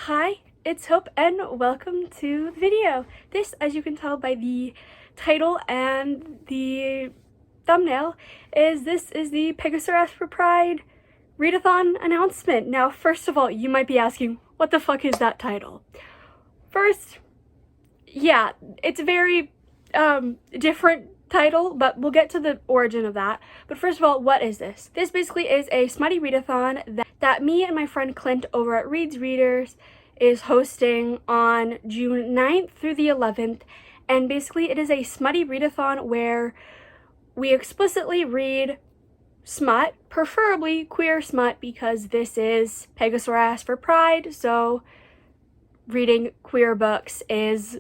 Hi, it's Hope and welcome to the video. This, as you can tell by the title and the thumbnail, is the Pegasaurass for Pride Readathon announcement. Now, first of all, you might be asking, what the fuck is that title? First, yeah, it's a very different title, but we'll get to the origin of that. But first of all, what is this? This basically is a Smutty Readathon that me and my friend Clint over at Reads Readers is hosting on June 9th through the 11th. And basically it is a Smutty Readathon where we explicitly read smut, preferably queer smut, because this is Pegasaurass for Pride, so reading queer books is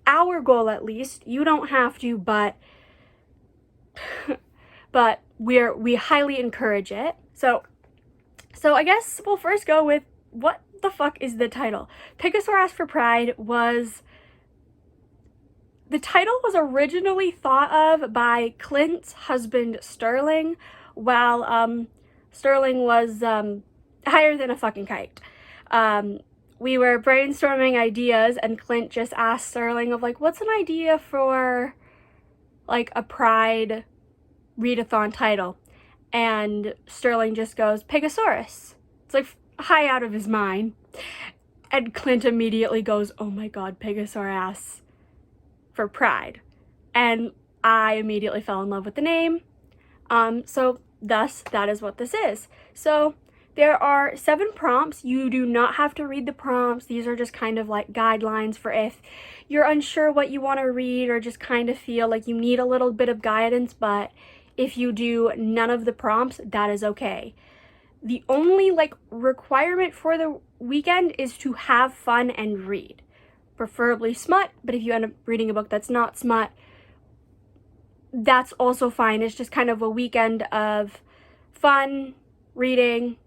our goal, at least. You don't have to, but we highly encourage it. So I guess we'll first go with what the fuck is the title. Pegasaurass for Pride the title was originally thought of by Clint's husband Sterling while Sterling was higher than a fucking kite. We were brainstorming ideas and Clint just asked Sterling of like, what's an idea for like a Pride readathon title? And Sterling just goes, Pegasaurass. It's like high out of his mind. And Clint immediately goes, oh my god, Pegasaurass for Pride. And I immediately fell in love with the name. So thus, that is what this is. So there are 7 prompts. You do not have to read the prompts. These are just kind of like guidelines for if you're unsure what you want to read or just kind of feel like you need a little bit of guidance, but if you do none of the prompts, that is okay. The only like requirement for the weekend is to have fun and read. Preferably smut, but if you end up reading a book that's not smut, that's also fine. It's just kind of a weekend of fun, reading,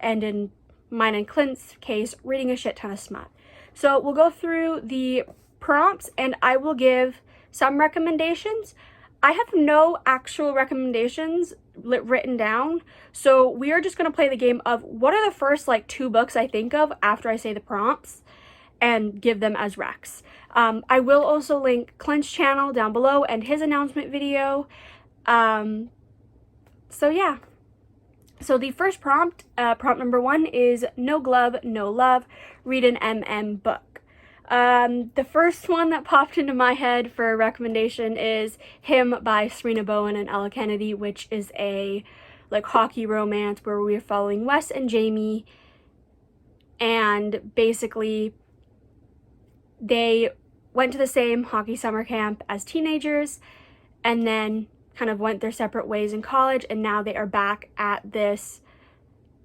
and in mine and Clint's case, reading a shit ton of smut. So we'll go through the prompts and I will give some recommendations. I have no actual recommendations written down, so we are just going to play the game of what are the first like 2 books I think of after I say the prompts and give them as recs. I will also link Clint's channel down below and his announcement video. So yeah. So the first prompt, prompt number 1 is No Glove, No Love, read an MM book. The first one that popped into my head for a recommendation is Him by Serena Bowen and Ella Kennedy, which is a like hockey romance where we're following Wes and Jamie, and basically they went to the same hockey summer camp as teenagers and then kind of went their separate ways in college, and now they are back at this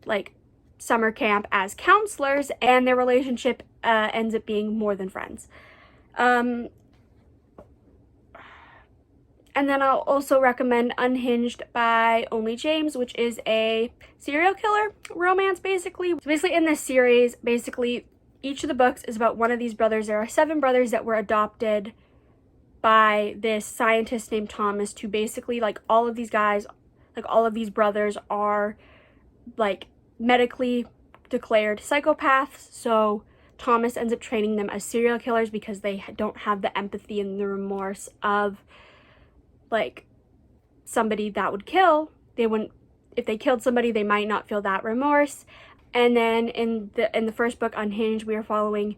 like summer camp as counselors, and their relationship ends up being more than friends. And then I'll also recommend Unhinged by Only James, which is a serial killer romance, basically. So basically in this series, basically each of the books is about one of these brothers. There are 7 brothers that were adopted by this scientist named Thomas to basically like all of these guys, like all of these brothers are like medically declared psychopaths, so Thomas ends up training them as serial killers because they don't have the empathy and the remorse of like somebody that would kill. They wouldn't, if they killed somebody, they might not feel that remorse. And then in the first book, Unhinged, we are following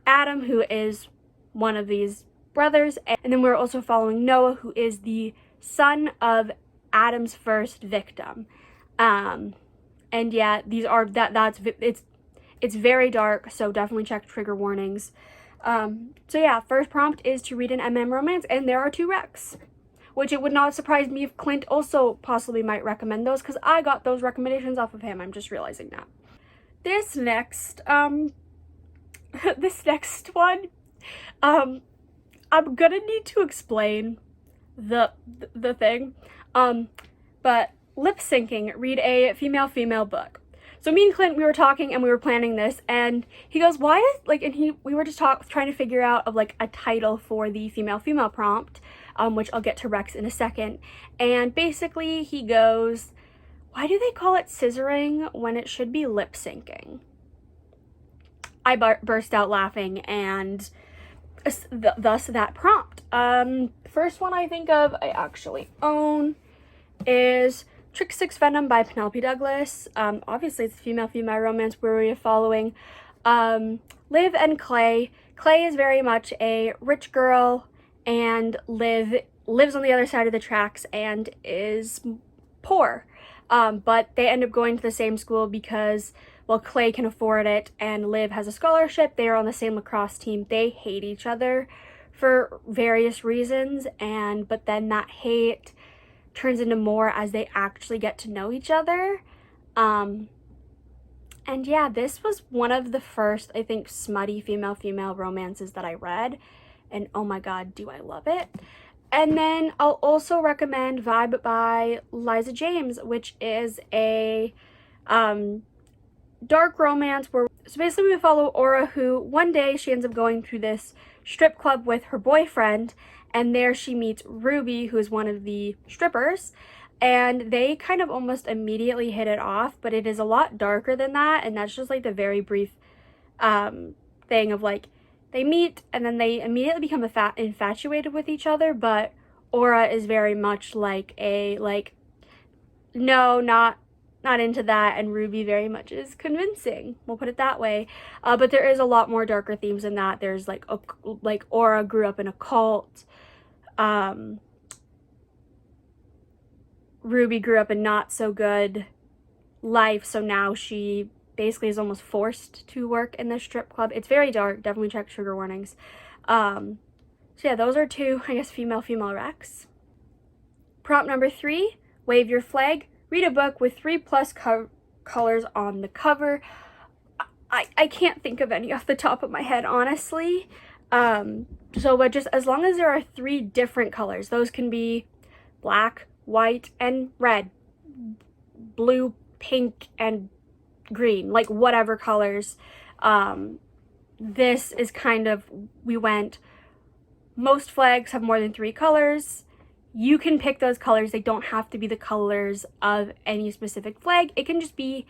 Adam, who is one of these brothers, and then we're also following Noah, who is the son of Adam's first victim. And yeah, these are it's very dark, so definitely check trigger warnings. So yeah, first prompt is to read an MM romance, and there are 2 recs, which it would not surprise me if Clint also possibly might recommend those, because I got those recommendations off of him. I'm just realizing that. This next one, I'm gonna need to explain the thing, but lip syncing, read a female book. So me and Clint, we were talking and we were planning this, and he goes, why is like, and we were just trying to figure out of like a title for the female prompt, which I'll get to Rex in a second. And basically he goes, why do they call it scissoring when it should be lip syncing? I burst out laughing, and thus that prompt. First one I think of, I actually own, is Trick 6 Venom by Penelope Douglas. Obviously it's a female-female romance where we are following Liv and Clay. Clay is very much a rich girl, and Liv lives on the other side of the tracks and is poor. But they end up going to the same school because, well, Clay can afford it and Liv has a scholarship. They are on the same lacrosse team. They hate each other for various reasons, but then that hate turns into more as they actually get to know each other. And yeah, this was one of the first, I think, smutty female-female romances that I read, and oh my god, do I love it. And then I'll also recommend Vibe by Liza James, which is a dark romance where, so basically we follow Aura, who one day she ends up going to this strip club with her boyfriend, and there she meets Ruby, who is one of the strippers, and they kind of almost immediately hit it off, but it is a lot darker than that, and that's just like the very brief thing of like, they meet and then they immediately become infatuated with each other, but Aura is very much like a, like, no, not into that, and Ruby very much is convincing, we'll put it that way. But there is a lot more darker themes in that. There's like Aura grew up in a cult, Ruby grew up in not so good life, so now she basically is almost forced to work in this strip club. It's very dark, definitely check trigger warnings. So yeah, those are two, I guess, female-female recs. Prompt number 3, wave your flag. Read a book with 3+ colors on the cover. I can't think of any off the top of my head, honestly. But just as long as there are 3 different colors, those can be black, white, and red, blue, pink, and green, like whatever colors. This is kind of, we went, most flags have more than 3 colors. You can pick those colors. They don't have to be the colors of any specific flag. It can just be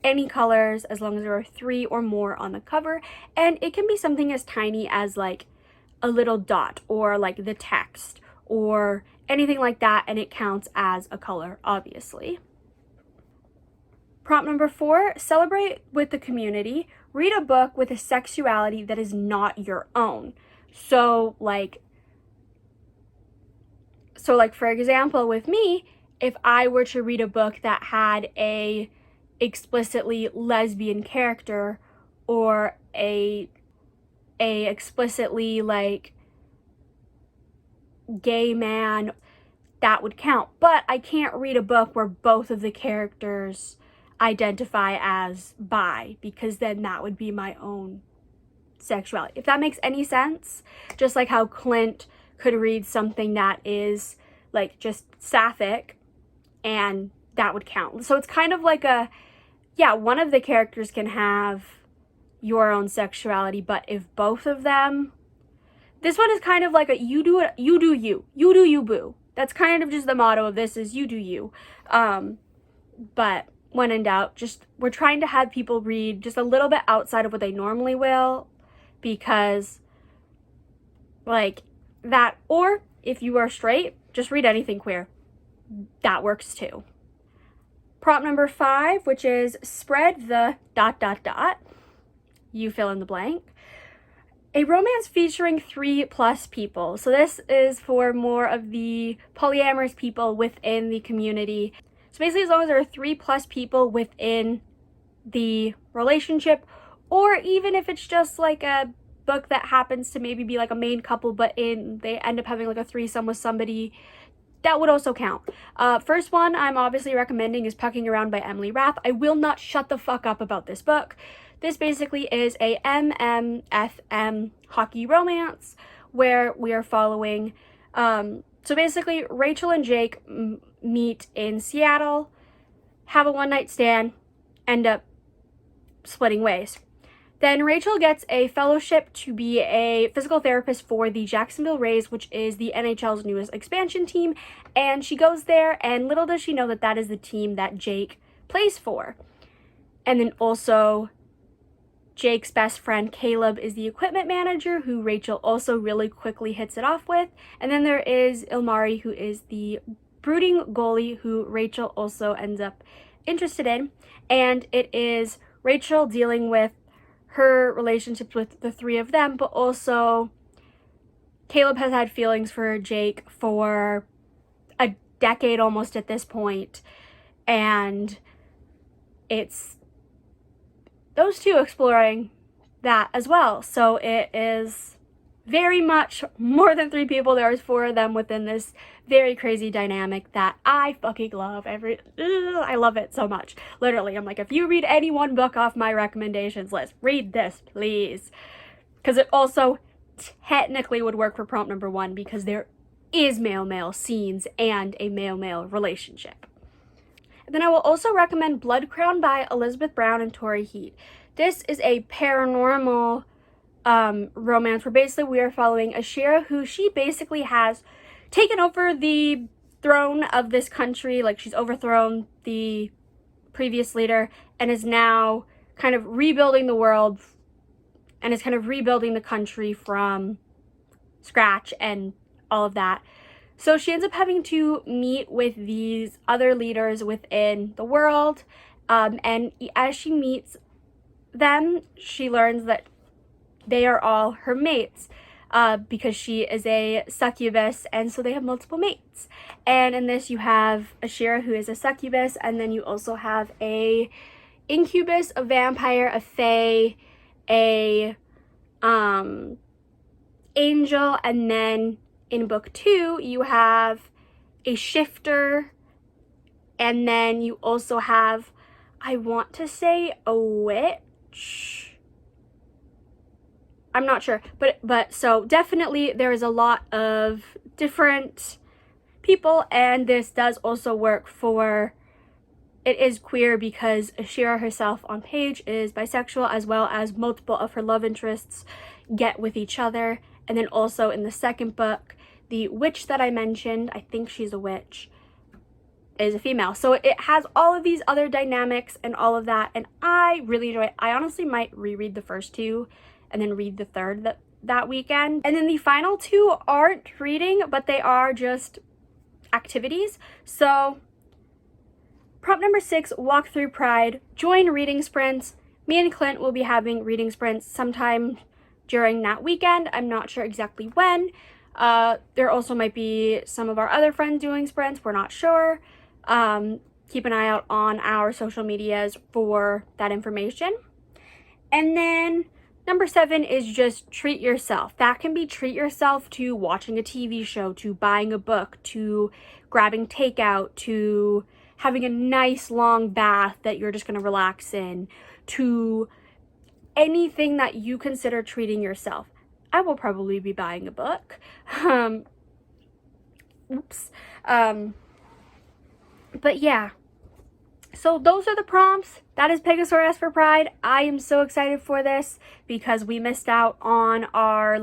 any colors as long as there are 3 or more on the cover, and it can be something as tiny as like a little dot or like the text or anything like that, and it counts as a color, obviously. Prompt number 4, celebrate with the community. Read a book with a sexuality that is not your own. So like for example, with me, if I were to read a book that had a explicitly lesbian character or a explicitly like gay man, that would count. But I can't read a book where both of the characters identify as bi, because then that would be my own sexuality, if that makes any sense. Just like how Clint could read something that is like just sapphic and that would count. So it's kind of like a, yeah, one of the characters can have your own sexuality, but if both of them, this one is kind of like a you do it, you do you do you, boo. That's kind of just the motto of this, is you do you. But when in doubt, just, we're trying to have people read just a little bit outside of what they normally will, because like that, or if you are straight, just read anything queer. That works too. Prompt number 5, which is spread the ... You fill in the blank. A romance featuring 3+ people. So this is for more of the polyamorous people within the community. So basically, as long as there are 3+ people within the relationship, or even if it's just like a book that happens to maybe be like a main couple, but they end up having like a threesome with somebody, that would also count. First one I'm obviously recommending is Pucking Around by Emily Rath. I will not shut the fuck up about this book. This basically is a MMFM hockey romance where we are following, so basically Rachel and Jake meet in Seattle, have a one-night stand, end up splitting ways. Then Rachel gets a fellowship to be a physical therapist for the Jacksonville Rays, which is the NHL's newest expansion team, and she goes there, and little does she know that that is the team that Jake plays for. And then also Jake's best friend Caleb is the equipment manager, who Rachel also really quickly hits it off with. And then there is Ilmari, who is the brooding goalie, who Rachel also ends up interested in. And it is Rachel dealing with her relationships with the three of them, but also Caleb has had feelings for Jake for a decade almost at this point, and it's those two exploring that as well. So it is very much more than three people. There's four of them within this very crazy dynamic that I fucking love. I love it so much. Literally, I'm like, if you read any one book off my recommendations list, read this, please. Because it also technically would work for prompt number 1, because there is male-male scenes and a male-male relationship. And then I will also recommend Blood Crown by Elizabeth Brown and Tori Heat. This is a paranormal romance where basically we are following Ashira, who she basically has taken over the throne of this country. Like, she's overthrown the previous leader and is now kind of rebuilding the world and is kind of rebuilding the country from scratch and all of that. So she ends up having to meet with these other leaders within the world, and as she meets them, she learns that they are all her mates, because she is a succubus, and so they have multiple mates. And in this you have Ashira, who is a succubus, and then you also have a incubus, a vampire, a fae, a angel, and then in book 2 you have a shifter, and then you also have, I want to say, a witch. I'm not sure, but so definitely there is a lot of different people, and this does also work for, it is queer because Ashira herself on page is bisexual, as well as multiple of her love interests get with each other. And then also in the second book, the witch that I mentioned, I think she's a witch, is a female. So it has all of these other dynamics and all of that, and I really enjoy it. I honestly might reread the first 2 and then read the third that weekend. And then the final 2 aren't reading, but they are just activities. So prompt number 6, walk through Pride, join reading sprints. Me and Clint will be having reading sprints sometime during that weekend. I'm not sure exactly when. There also might be some of our other friends doing sprints. We're not sure. Keep an eye out on our social medias for that information. And then number 7 is just treat yourself. That can be treat yourself to watching a TV show, to buying a book, to grabbing takeout, to having a nice long bath that you're just going to relax in, to anything that you consider treating yourself. I will probably be buying a book. But yeah. So those are the prompts. That is Pegasaurass for Pride. I am so excited for this because we missed out on our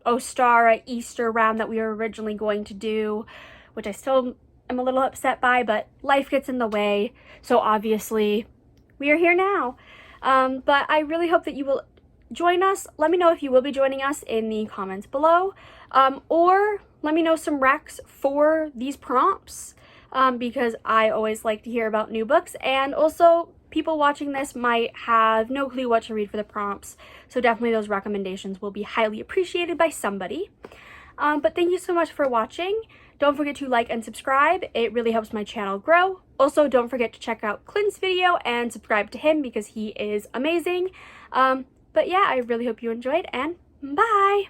Ostara Easter round that we were originally going to do, which I still am a little upset by, but life gets in the way. So obviously we are here now. But I really hope that you will join us. Let me know if you will be joining us in the comments below, or let me know some recs for these prompts, because I always like to hear about new books, and also people watching this might have no clue what to read for the prompts, so definitely those recommendations will be highly appreciated by somebody. But thank you so much for watching. Don't forget to like and subscribe. It really helps my channel grow. Also, don't forget to check out Clint's video and subscribe to him because he is amazing. But yeah, I really hope you enjoyed, and bye!